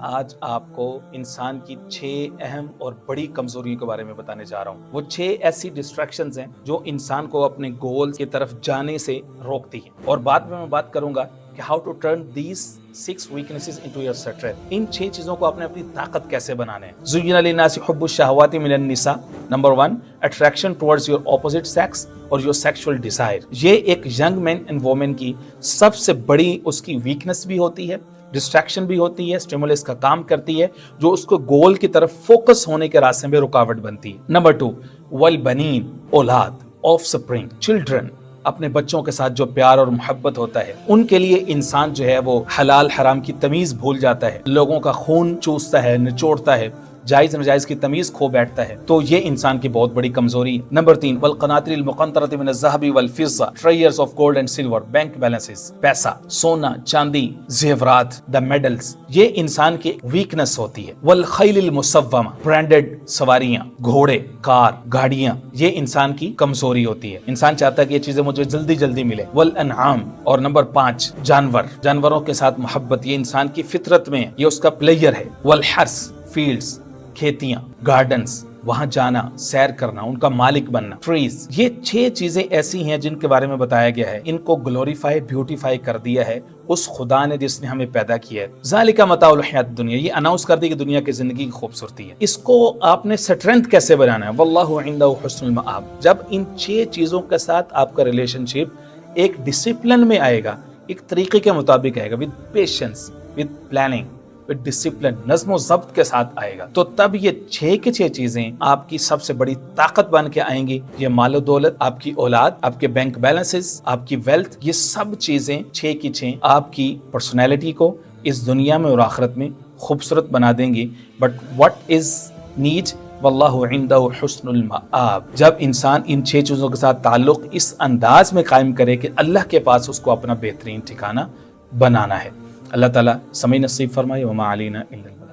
آج آپ کو انسان کی 6 اہم اور بڑی کمزوریوں کے بارے میں بتانے جا رہا ہوں۔ وہ 6 ایسی ڈسٹریکشنز ہیں جو انسان کو اپنے گول کی طرف جانے سے روکتی ہیں، اور بعد میں بات کروں گا کہ how to turn these 6 weaknesses into your strength۔ ان 6 چیزوں کو اپنے اپنی طاقت کیسے بنانے ہیں۔ زُيِّنَ لِلنَّاسِ حُبُّ الشَّهَوَاتِ مِنَ النِّسَاءِ number 1 attraction towards your opposite sex اور your sexual desire۔ یہ ایک ینگ مین اینڈ وومن کی سب سے بڑی اس کی ویکنس بھی ہوتی ہے، ڈسٹریکشن بھی ہوتی ہے، اسٹیمولس کا کام کرتی ہے جو اس کو گول کی طرف فوکس ہونے کے راستے میں رکاوٹ بنتی ہے۔ نمبر 2 والبنین، اولاد، آف سپرنگ، چلڈرن، اپنے بچوں کے ساتھ جو پیار اور محبت ہوتا ہے، ان کے لیے انسان جو ہے وہ حلال حرام کی تمیز بھول جاتا ہے، لوگوں کا خون چوستا ہے، نچوڑتا ہے، جائز ناجائز کی تمیز کھو بیٹھتا ہے، تو یہ انسان کی بہت بڑی کمزوری ہے۔ نمبر 3 والقناطر المقنطرة من الذهب والفضة treasures of gold and silver bank balances، پیسہ، سونا، چاندی، زیورات، the medals، یہ انسان کی ویکنس ہوتی ہے۔ والخیل المسومہ، برانڈڈ سواریاں، گھوڑے، کار، گاڑیاں، یہ انسان کی کمزوری ہوتی ہے۔ انسان چاہتا ہے کہ یہ چیزیں مجھے جلدی جلدی ملے۔ والانعام، اور نمبر 5 جانوروں کے ساتھ محبت، یہ انسان کی فطرت میں ہے، یہ اس کا پلیئر ہے۔ والحرث، فیلڈز، کھیتیاں، گارڈنز، وہاں جانا، سیر کرنا، ان کا مالک بننا، ٹریز، یہ 6 چیزیں ایسی ہیں جن کے بارے میں بتایا گیا ہے، ان کو گلوریفائی، بیوٹیفائی کر دیا ہے اس خدا نے جس نے ہمیں پیدا کیا ہے۔ ذالک متاع الحیات الدنیا، یہ اناؤنس کر دی کہ دنیا کی زندگی کی خوبصورتی ہے۔ اس کو آپ نے اسٹرینتھ کیسے بنانا ہے؟ واللہ عنده حسن المآب۔ جب ان 6 چیزوں کے ساتھ آپ کا ریلیشن شپ ایک ڈسپلن میں آئے گا، ایک طریقے کے مطابق آئے گا، with patience, with planning, discipline, نظم و ضبط کے ساتھ آئے گا، تو تب یہ 6 کی 6 چیزیں آپ کی سب سے بڑی طاقت بن کے آئیں گی۔ یہ مال و دولت، آپ کی اولاد، آپ کے بینک بیلنسز، آپ کی ویلتھ، یہ سب چیزیں 6 کی 6 آپ کی پرسنالٹی کو اس دنیا میں اور آخرت میں خوبصورت بنا دیں گی۔ But what is need? واللہ عنده حسن المآب۔ جب انسان ان 6 چیزوں کے ساتھ تعلق اس انداز میں قائم کرے کہ اللہ کے پاس اس کو اپنا بہترین ٹھکانہ بنانا ہے۔ اللہ تعالیٰ سمجھ نصیب فرمائے۔ وما علینا الا البلاغ۔